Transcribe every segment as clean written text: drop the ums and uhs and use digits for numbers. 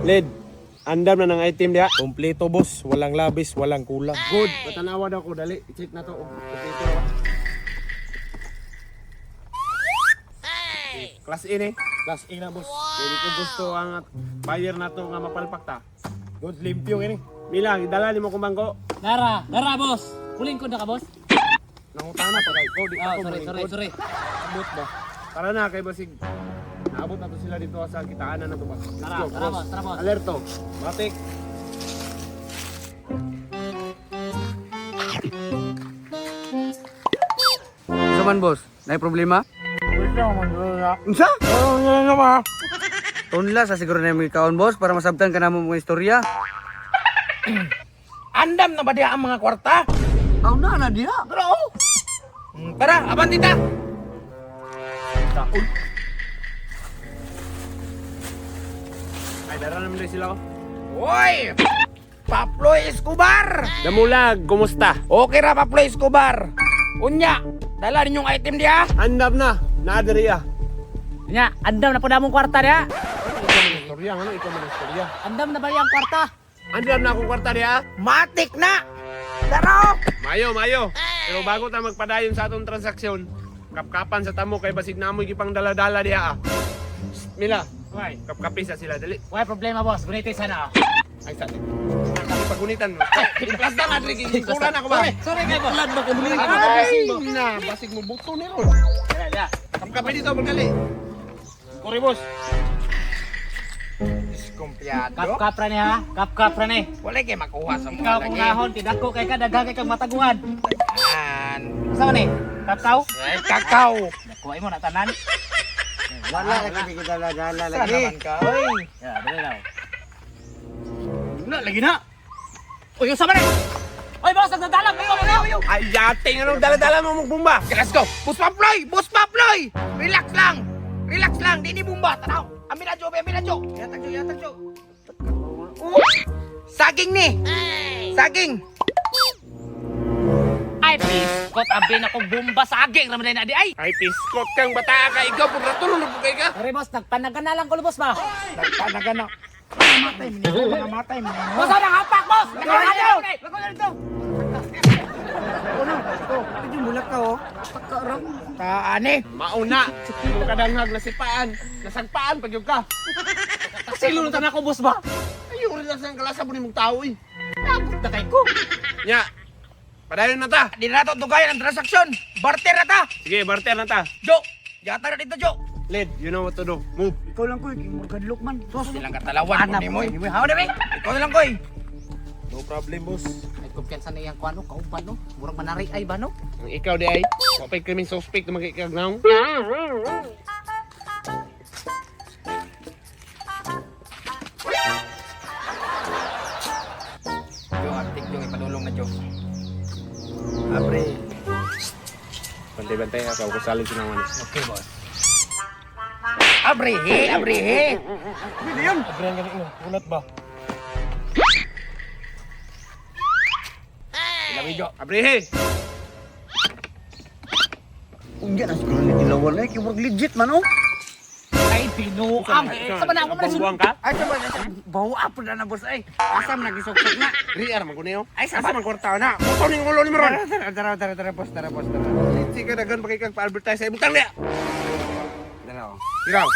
Lid, andam na ng item diha. Kompleto boss, walang labis, walang kulang. Good. Patanawa daw ko dali. I-check na to. Kompleto na. Class A ni. Class A na boss. Hindi ko gusto ang fire na to nga mapalpak ta. Good limpyo ini. Mila, idala ni mo kumangko. Nara boss. Huling ko na ka boss. Nangutang na pagay ko. Di Ah, ako sorry. Abot ba? Tara na kay basig. Naabot na to sila dito sa kitaanan na to ba. Let's Tara, go, tara, cross. boss, tara, boss. Alerto. Batik. Saman boss, naay problema? Unsa? Tunla sa siguro na yung kaon boss para masabtan ka namo mga istorya. Andam na ba dia ang mga kwarta? Aw na dia. Pero tara, aban tita. Ay, dara naman din sila ko. Hoy! Paploy Escobar! Damulag, kumusta? Okay ra Paploy Escobar. Unya, dala ninyong item dia. Andam na. Naadariya. Nya, andam na po na mong kwarta niya. Istorya, ano? Ikaw man istorya. Andam na ba yung kwarta? Andam na akong kwarta diha. Matik na. Daro! Mayo. Pero bago ta magpadayon sa atong transaksyon, kapkapan sa tamo kay basig namoy gipang dala-dala diha. Mila, Why? kapkapi sa sila dali. Why problema boss? Guniti sana. Ay sa. Kami pagunitan mo. Iplas na nga diri kuran ako ba? Sorry kay boss. Lad ba kay muli? Ay, na basig mo buto ni ron. Ya. Kapkapi dito pagdali. Kuri boss. Diskumpiyado. Kap-kapra ni ha. Kap-kapra ni. Wala kay makuha sa Ikaw mga kung lagi. nahon, tidako kay ka daghang kay kang mataguan. Yan. Asa man ni? Kapkaw? Ay, kakao. Nakuha mo na tanan. Wala lagi kita dala Saan naman ka? Oy. Ya, dali daw. Na, lagi na. Uy, yung sama ni. Oy, boss, nagdadalang kayo. Ay, yating anong dala-dala mo mong bumba? Okay, let's go. Boss Paploy! Boss Paploy! Relax lang. Relax lang. Di ni bumba. Tanaw. Amin na, Jo. Amin na, Jo. Yatag, Jo. Saging ni. Saging. Ay, please. Kot abin ako bomba sa aging raman na di ay. Ay, piskot kang bata ka. Ikaw, pura tulong na po kayo ka. Sorry boss, nagpanagan na lang ko boss ba? Nagpanagan na. Mamatay mo nito. Mga matay mo nito. Boss, ano hapak boss? Nagpanagan Lako na dito. Hindi mulat ka oh. Taani. Mauna. Yung kadanghag nasipaan. Nasagpaan pag yung ka. Silulutan ako boss ba? Ayun rin lang sa kalasa mo ni mong tao eh. Takay ko. Nya. Padayon na ta. Di na nato tugayan ang transaksyon. Barter na ta. Sige, barter na ta. Jo. Yata na dito, Jo. Lid, you know what to do. Move. Ikaw lang ko, kadlok man. Sus, silang katalawan ko ni Moy. Hawa na, ikaw na lang, Koy. No problem boss. May kumpiyansa na iyang kuano, kauban no? Murang manari ay ba no? Ang ikaw di ay. Wapay kaming suspect na magkikagnaw. Jo, artik Jo, ipadulong na Jo. Apre. Bantay-bantay ako. Kusalin sinawan. Okay, boss. Abrihe, abrihe. Pwede yun. Abre ang ganito, ulat ba? Ilawi, Jo. Abrihe. Unya na siguro ni dilawan na kay legit man oh. Ay, binuang. Sa ba na ako man Buang ka? Ay, sabay, bawa po na na, boss. Ay, asam nagisok-sok na. Riar, maguneo. Ay, Asa sabat. man kwarta na. Muto ning ulo ni Maron. Tara, boss, tara. Sige, dagan pa kay kag pa-advertise sa ibutang niya. Dala oh. Ikaw.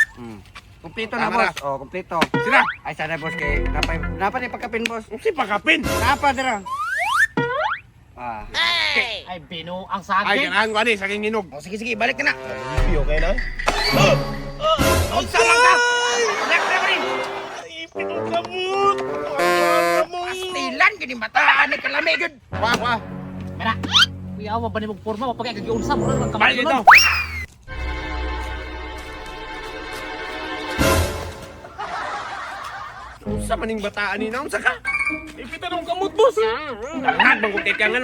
Kompleto Tama na boss. Oh, kompleto. Sira. Ay sana boss kay napay pagkapin boss. Si pakapin. Napa dira. Ah. Ay, binuang Ay, sa akin. ganahan ko ani sa aking hinog. Oh, sige, balik ka na. Limpyo, okay na? Unsa lang ka? Relax na rin. Pinagkamot! Pastilan, gini mataan ni kalami, gud. Wah. Mera. Kuya, wa ba ni mong porma? Wa pa kaya kagiunsa mo ron Balik dito. Sa maning bataan ni naon sa ka? Ipita nung kamot boss! Nag bang kung kaya nga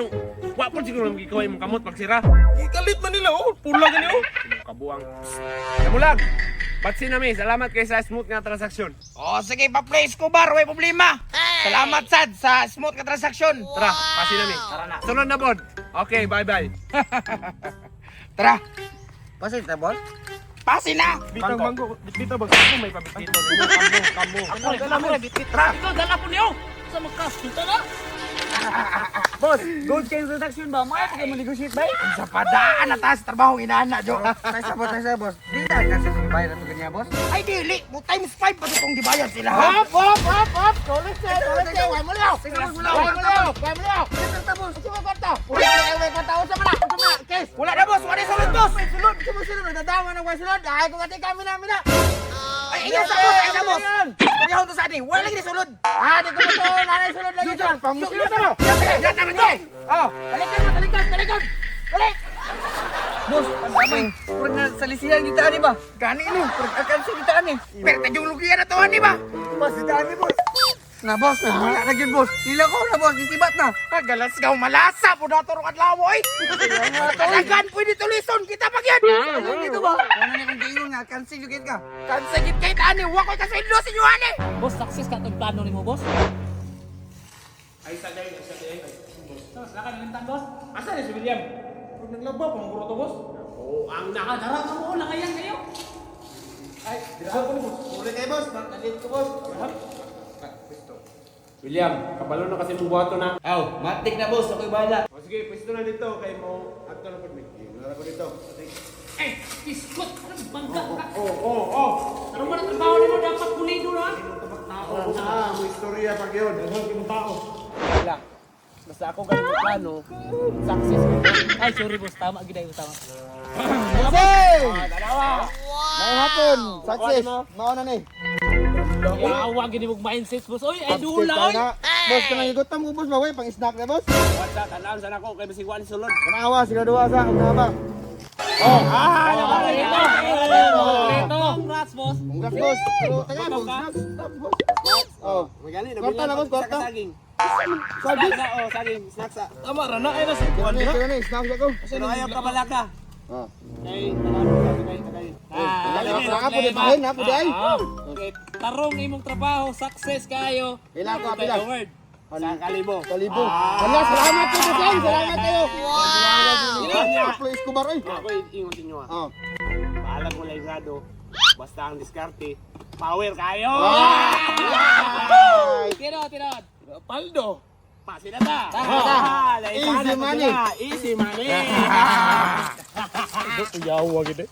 wa po siguro magkikaway mong kamot pagsira. Ikalit man nila oh! Pula gani oh! Kabuang. Damulag. Batsi nami, salamat kay sa smooth nga transaksyon. Oh, sige, pa-play Escobar, way problema. Salamat, Sad, sa smooth ka transaksyon. Tara, pasi nami. Tara na. Sunod na bod. Okay, bye-bye. Tara. Pasit na boss. Pasin na! Bitang bangko. Bitbita boss. Ako may pabitbito. Kambo. Ako, dala mo na, bitbit. Tara! Ikaw, dala ko niyo. Sa magkasunta na. Boss, gold chain transaction ba? Maya pa kayo mag-negotiate ba? Sa padaan na taas trabaho inana, Jo. Taysa boss. Di tayo kasi bayad na ito ganyan, boss. Ay, dili. Mo times 5 pa itong gibayad sila. Hop! Tulis siya! Huwag mo lang! Huwag mo lang! Kanta, boss. Sige, kwarta! Pwede kayo may kwarta! Unsa man na! Kes! Wala na, boss. Wala sulod, boss. May sulod! Sumusunod! Nadama na may sulod! Ay, kung ati kami namin na! Ay, inyo sa boss. Ay, sa boss. Kanyahon to sa atin. Wala lagi sulod. Ah, di ko na ito! Nanay sulod lagi ito! Pamusulod mo! Yan naman, Jo. Oh. Talikod mo! Talikod! Balik! Boss, ang damay. Purag na salisihan kita ni ba? Gani ni, purag akansi kita ni. Pero tadyong lugiyan na to, di ba? Boss, kita ni, boss. Na, boss, wala na yun, boss. Nila ko na, boss. Isibat na. Galas ka malasa po na turong adlaw mo, eh. Talagan, pwede tulison. Kita pag yan. Ano dito ba? Wala na kong gayon nga. Akansi yung ka. Kansagit kahit ani. Huwag ko'y kasainlo sa inyo, ani. Boss, success ka itong plano ni mo, boss. Ay, sagay. Boss, lakan lintan, boss. Asa ni si William? Pag naglaba, pangkuro to, boss. Oo, ang Nakadara ka mo, lakayan kayo. Ay, dira ko ni boss. Uli kayo, boss. Nandito ko, boss. William, kabalo na kasi mong buhato na. Aw, matik na, boss. Ako'y bahala. O sige, pwesto na dito kay mo. Ato na po ni. Nara ko dito. Eh, iskot. Ano, bangga ka. Oh. Ano man ang trabaho ni mo dapat pulido na? Oo na, may istorya pag yun. Wala. Basta ako ganun yung plano, success ko. Ay, sorry, boss. Tama, giday mo, tama. Bossing! Dalawa! May hapon. Success. Mauna ni. Yawa, gini mong mindset, boss. Oy, ay, dula, oy. Boss, kanang igutan mo, boss. Maway, pang snack na, boss. What's up? Talaan sana ako kay Masig Wali Sulod. Kanawa, siguraduwa sa. Ang naba. Congrats, boss. Congrats, boss. Pero, taga, boss. Stop, boss. Oh. Magali, Kwarta na, boss, kwarta. Saging. Sabi. Saging, snacks ah. Tama, rana. Ay, nasa Kaya ni, snack ako. Pero ayaw ka balaka. Oh. Kay, tagay. Nakapo di bahin, nakapo di ay. Okay, tarong imong trabaho, success kayo. Pila ko, Okay, pila. the word. Sa kalibo. Kalibo. Wala, salamat po, boss. Ay, salamat kayo. Pablo Escobar, ay. Ako ingon sa inyo ah. Oh. Bahala ko laigado. Basta ang diskarte. Power kayo! Ay. Tinod. Paldo! Pasina ta! Easy money. Easy money! Yawa, gede.